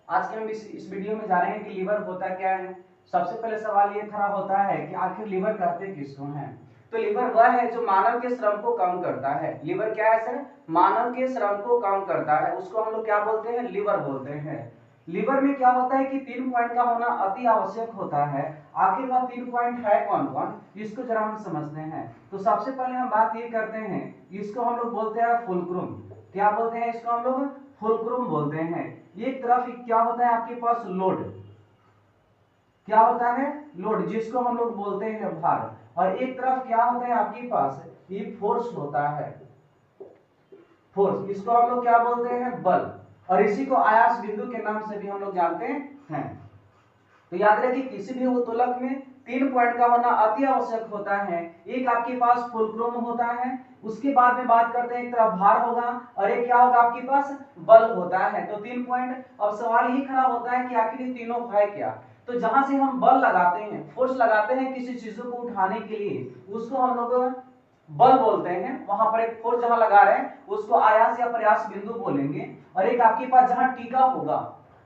आज के हम इस वीडियो में जानेंगे कि लीवर होता क्या है। सबसे पहले सवाल ये खड़ा होता है कि आखिर लीवर कहते किसको हैं। तो लीवर वह है जो मानव के श्रम को कम करता है। लीवर क्या है सर? मानव के श्रम को कम करता है, उसको हम लोग क्या बोलते हैं? लीवर बोलते हैं। लीवर में क्या होता है कि 3 पॉइंट का होना अति आवश्यक होता है। आखिर वह 3 पॉइंट है कौन कौन, इसको जरा हम समझते हैं। तो सबसे पहले हम बात ये करते हैं, इसको हम लोग बोलते हैं फुलक्रुम। क्या बोलते हैं इसको? हम लोग फुलक्रुम बोलते हैं। एक तरफ क्या होता है आपके पास? लोड। क्या होता है? लोड, जिसको हम लोग बोलते हैं भार। और एक तरफ क्या होता है आपके पास? ये फोर्स होता है। फोर्स, इसको हम लोग क्या बोलते हैं? बल। और इसी को आयास बिंदु के नाम से भी हम लोग जानते हैं। तो याद रखिए किसी भी उत्तोलक में 3 पॉइंट का होना अति आवश्यक होता है। एक आपके पास फुलक्रोम होता है, उसके बाद में बात करते हैं एक तरफ भार होगा और एक क्या होगा आपके पास? बल होता है। तो 3 पॉइंट। अब सवाल ही खड़ा होता है कि आखिर ये तीनों है क्या। तो जहां से हम बल लगाते हैं, फोर्स लगाते हैं किसी चीजों को उठाने के लिए, उसको हम लोग बल बोलते हैं। वहां पर एक फोर्स जहां लगा रहे हैं उसको आयास या प्रयास बिंदु बोलेंगे। और एक आपके पास जहां टीका होगा,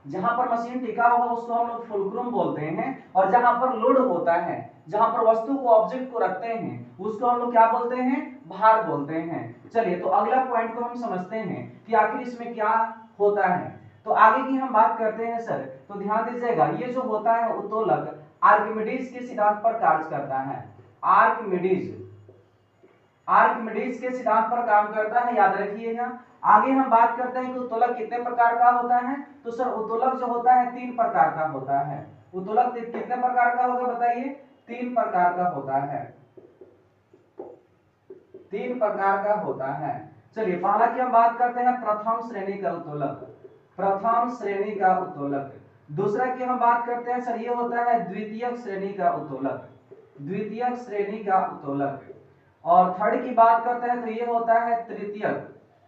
जहां पर मशीन टिका होगा, उसको हम लोग फुलक्रुम बोलते हैं। और जहां पर लोड होता है, जहां पर वस्तु को ऑब्जेक्ट को रखते हैं, उसको हम लोग क्या बोलते हैं? भार बोलते हैं। चलिए तो अगला पॉइंट को हम समझते हैं कि आखिर इसमें क्या होता है। तो आगे की हम बात करते हैं सर। तो ध्यान दीजिएगा, ये जो होता है उत्तोलक आर्किमिडीज के सिद्धांत पर कार्य करता है। आर्किमिडीज आर्किमिडीज के सिद्धांत पर काम करता है, याद रखिएगा। आगे हम बात करते हैं कि उत्तोलक कितने प्रकार का होता है। तो सर उत्तोलक जो होता है 3 प्रकार का होता है। उत्तोलक कितने प्रकार का होगा बताइए? 3 प्रकार का होता है। 3 प्रकार का होता है। चलिए पहला की हम बात करते हैं प्रथम श्रेणी का उत्तोलक। प्रथम श्रेणी का उत्तोलक। दूसरा की हम बात करते हैं सर, ये होता है द्वितीय श्रेणी का उत्तोलक। द्वितीय श्रेणी का उत्तोलक। और थर्ड की बात करते हैं तो ये होता है तृतीय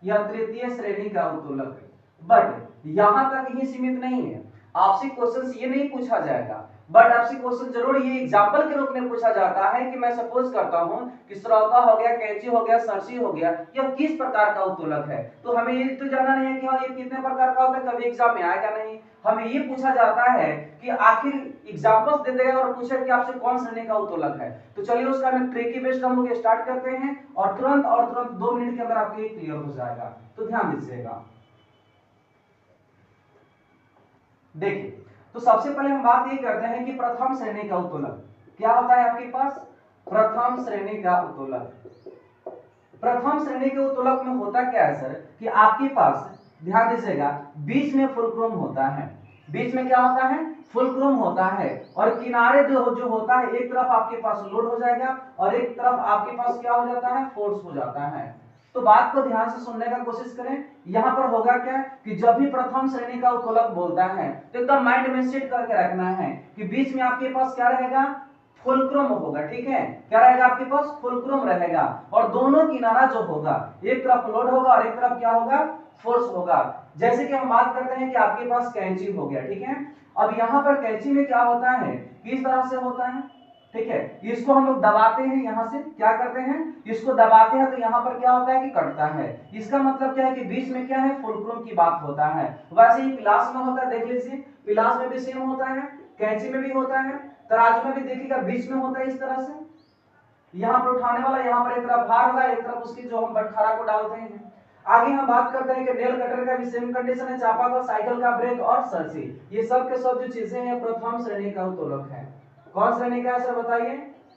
या तृतीय श्रेणी का उत्तोलक। बट यहां तक ही सीमित नहीं है। आपसे क्वेश्चन ये नहीं पूछा जाएगा, बट आपसे क्वेश्चन जरूर ये एग्जांपल के रूप में पूछा जाता है कि मैं सपोज करता हूं कि श्रोता हो गया, कैंची हो गया, सरसी हो गया, यह किस प्रकार का उत्तोलक है। तो हमें ये तो जानना नहीं है कि हाँ ये कितने प्रकार का होता है, कभी एग्जाम में आएगा नहीं। हमें ये पूछा जाता है कि आखिर एग्जांपल्स दे देगा और पूछे कि आपसे कौन श्रेणी का उत्तोलक है। तो चलिए उसका मैं ट्रिकी बेस्ड हम लोग स्टार्ट करते हैं और तुरंत 2 मिनट के अंदर आपको ये क्लियर हो जाएगा। तो ध्यान दीजिएगा। देखिए तो सबसे पहले हम बात ये करते हैं कि प्रथम श्रेणी का उत्तोलक क्या होता है आपके पास? प्रथम श्रेणी का उत्तोलक। प्रथम श्रेणी के उत्तोलक में होता क्या है सर कि आपके पास, ध्यान दीजिएगा, बीच में फुलक्रोम होता है। बीच में क्या होता है? फुलक्रोम होता है। और किनारे जो होता है, एक तरफ आपके पास लोड हो जाएगा और एक तरफ आपके पास क्या हो जाता है? फोर्स हो जाता है। तो बात को ध्यान से सुनने का कोशिश करें। यहां पर होगा क्या कि जब भी प्रथम श्रेणी का उत्तोलक बोलता है तो एकदम माइंड में सेट करके रखना है कि बीच में आपके पास क्या रहेगा? फुलक्रोम होगा। ठीक है, क्या रहेगा आपके पास? फुलक्रोम रहेगा। और दोनों किनारा जो होगा, एक तरफ लोड होगा और एक तरफ क्या होगा? फोर्स होगा। जैसे कि हम बात करते हैं कि आपके पास कैंची हो गया। ठीक है, अब यहां पर कैंची में क्या होता है, किस तरह से होता है? ठीक है, इसको हम लोग दबाते हैं, यहां से क्या करते हैं? इसको दबाते हैं तो यहां पर क्या होता है कि कटता है। इसका मतलब क्या है कि बीच में क्या है? फुलक्रोम की बात होता है। वैसे ही पिलास में होता है, देख लीजिए पिलास में भी सेम होता है, कैंची में भी होता है, तराजू में भी देखिएगा बीच में होता है इस तरह से। यहां पर उठाने वाला, यहां पर एक तरफ भार होगा, एक तरफ उसकी जो हम बटखारा को डालते हैं। आगे हम बात करते हैं कि नेल कटर का भी सेम कंडीशन है, चापाकल, साइकिल का ब्रेक और सरसी, ये सब के सब जो चीजें हैं प्रथम श्रेणी का उत्तोलक है। कौन श्रेणी का है सर बताइए?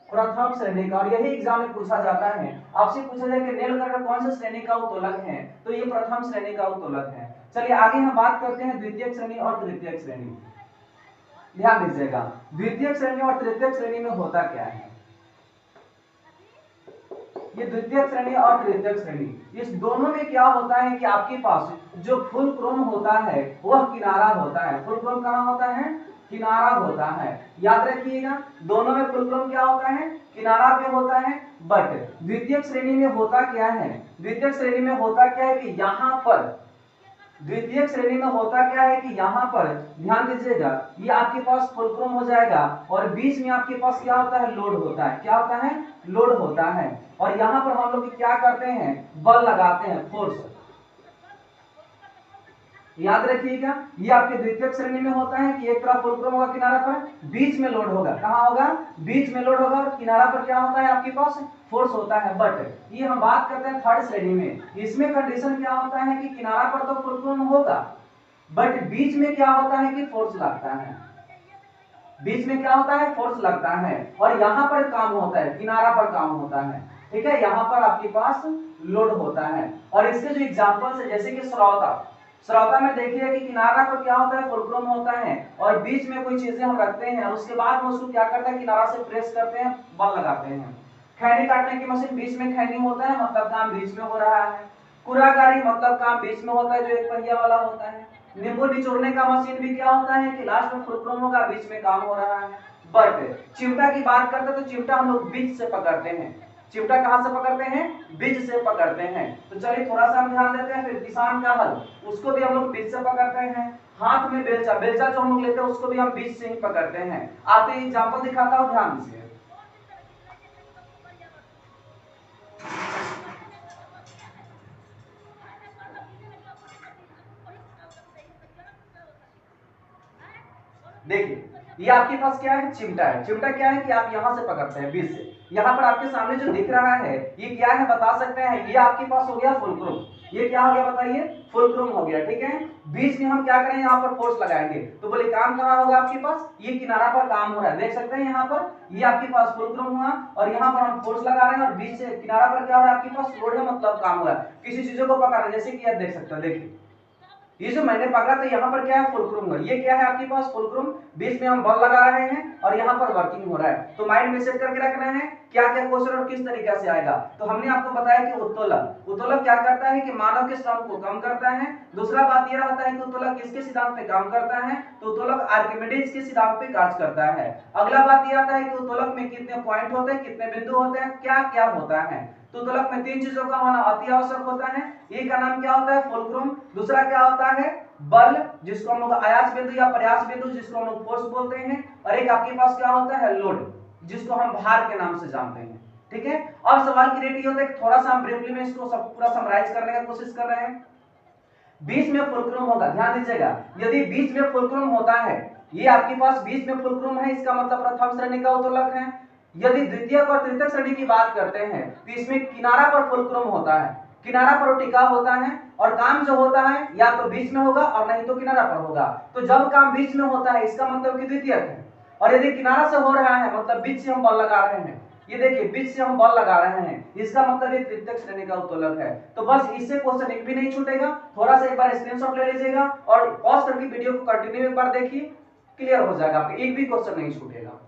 प्रथम श्रेणी का। और यही एग्जाम में पूछा जाता है, आपसे पूछा जाए कि नेल कटर कौन से श्रेणी का उत्तोलक है, तो ये प्रथम श्रेणी का उत्तोलक है। चलिए आगे हम बात करते हैं द्वितीय श्रेणी और तृतीय श्रेणी। ध्यान दीजिएगा, द्वितीय श्रेणी और तृतीय श्रेणी में होता क्या है। ये द्वितीय श्रेणी और तृतीय श्रेणी, इस दोनों में क्या होता है कि आपके पास जो फुल क्रोम होता है वह किनारा होता है। फुल क्रोम कहां होता है? किनारा होता है। याद रखिएगा, दोनों में फुल क्रोम क्या होता है? किनारा पे होता है। बट द्वितीय श्रेणी में होता क्या है? द्वितीय श्रेणी में होता क्या है कि यहां पर, द्वितीय श्रेणी में होता क्या है कि यहां पर ध्यान दीजिएगा, ये आपके पास फुलक्रोम हो जाएगा और बीच में आपके पास क्या होता है? लोड होता है। क्या होता है? लोड होता है। और यहां पर हम लोग क्या करते हैं? बल लगाते हैं, फोर्स। याद रखिएगा, ये आपके द्वितीयक श्रेणी में होता है कि एक तरफ फुलक्रम होगा किनारा पर, बीच में लोड होगा, कहां होगा, बीच में लोड होगा, और किनारा पर क्या होता है आपके पास, फोर्स होता है। बट ये हम बात करते हैं थर्ड श्रेणी में, इसमें कंडीशन क्या होता है कि किनारा पर तो फुलक्रम होगा, बट बीच में क्या होता है कि फोर्स लगता है, बीच में क्या होता है, फोर्स लगता है, और यहां पर काम होता है, किनारा पर काम होता है, ठीक है, यहां पर आपके पास लोड होता है। और इसके जो एग्जांपल्स है, जैसे कि श्रोता, श्रोता में देखिए कि किनारा पर क्या होता है, फुलक्रम होता है, और बीच में कोई चीजें हम रखते हैं, और उसके बाद में उसको क्या करते हैं, किनारा से प्रेस करते हैं, बल लगाते हैं। खैनी काटने की मशीन, बीच में खैनी होता है, मतलब काम बीच में हो रहा है। कुरागारी, मतलब काम बीच में होता है, जो एक पहिया वाला होता है। नींबू निचोड़ने का मशीन भी क्या होता है कि लास्ट में फुलक्रम होगा, बीच में काम हो रहा है। बट चिमटा की बात करते हैं तो चिमटा हम लोग बीच से पकड़ते हैं। चिमटा कहां से पकड़ते हैं, बीच से पकड़ते हैं। तो चलिए थोड़ा सा हम ध्यान देते हैं। फिर किसान का हल, उसको भी हम लोग बीच से पकड़ते हैं। हाथ में बेलचा, बेलचा जो हम लोग लेते हैं उसको भी हम बीच से ही पकड़ते हैं। आपको एग्जांपल दिखाता हूं, ध्यान से। देखिए ये आपके पास क्या है, चिमटा है। चिमटा क्या है कि आप यहां से पकड़ते हैं बीच से। यहां पर आपके सामने जो दिख रहा है ये क्या है बता सकते हैं, ये आपके पास हो गया फुलक्रम। ये क्या हो गया बताइए, फुलक्रम हो गया, ठीक है। बीच में हम क्या करें, यहाँ पर फोर्स लगाएंगे, तो बोले काम कहां होगा आपके पास, ये किनारा पर काम हो रहा है, देख सकते हैं यहाँ पर, ये आपके पास फुलक्रम हुआ, और यहाँ पर हम फोर्स लगा रहे हैं, और बीच से किनारा पर क्या हो रहा है आपके पास, लोड है, मतलब काम हो रहा है, किसी चीजों को पकड़ रहे हैं, जैसे कि आप देख सकते हैं। देखिए ये जो मैंने पकड़ा तो यहाँ पर क्या है, फुलक्रम है। ये क्या है आपके पास, फुलक्रम, बीच में हम बल लगा रहे हैं, और यहाँ पर वर्किंग हो रहा है। तो माइंड में सेट करके रखना है क्या क्या क्वेश्चन और किस तरीके से आएगा। तो हमने आपको बताया कि उत्तोलक, उत्तोलक क्या करता है कि मानव के श्रम को कम करता है। दूसरा बात यह होता है कि उत्तोलक किसके सिद्धांत पे काम करता है, तो उत्तोलक आर्किमिडीज के सिद्धांत पे कार्य करता है। अगला बात यह आता है कि उत्तोलक में कितने पॉइंट होते हैं, कितने बिंदु होते हैं, क्या क्या होता है। तो उत्तोलक में तीन चीजों का होना अति आवश्यक होता है। एक का नाम क्या होता है, फुलक्रम। दूसरा क्या होता है, बल, जिसको हम लोग आयास बिंदु या प्रयास बिंदु, जिसको हम लोग फोर्स बोलते हैं। और एक आपके पास क्या होता है, लोड, जिसको हम भार के नाम से जानते हैं, ठीक है। अब सवाल क्रिएट होता है, थोड़ा सा हम ब्रीफली में इसको सब पूरा समराइज करने का कोशिश कर रहे हैं। बीच में फुलक्रम होगा, ध्यान दीजिएगा, यदि बीच में फुलक्रम होता है, ये आपके पास बीच में फुलक्रम है, इसका मतलब प्रथम श्रेणी का उत्तोलक है। यदि द्वितीयक और तृतीयक श्रेणी की बात करते हैं तो इसमें किनारा पर फुलक्रम होता है, किनारा पर टिका होता है, और काम जो होता है या तो बीच में होगा और नहीं तो किनारा पर होगा। तो जब काम बीच में होता है इसका मतलब कि द्वितीयक है, और यदि किनारा से हो रहा है मतलब बीच से हम बल लगा रहे हैं, ये देखिए बीच से हम बल लगा रहे हैं, इसका मतलब ये तृतीयक श्रेणी का उत्तोलक है। तो बस इससे क्वेश्चन एक भी नहीं छूटेगा। थोड़ा सा एक बार स्क्रीनशॉट ले लीजिएगा और पॉज करके वीडियो को कंटिन्यू एक बार देखिए, क्लियर हो जाएगा, आपको एक भी क्वेश्चन नहीं छूटेगा।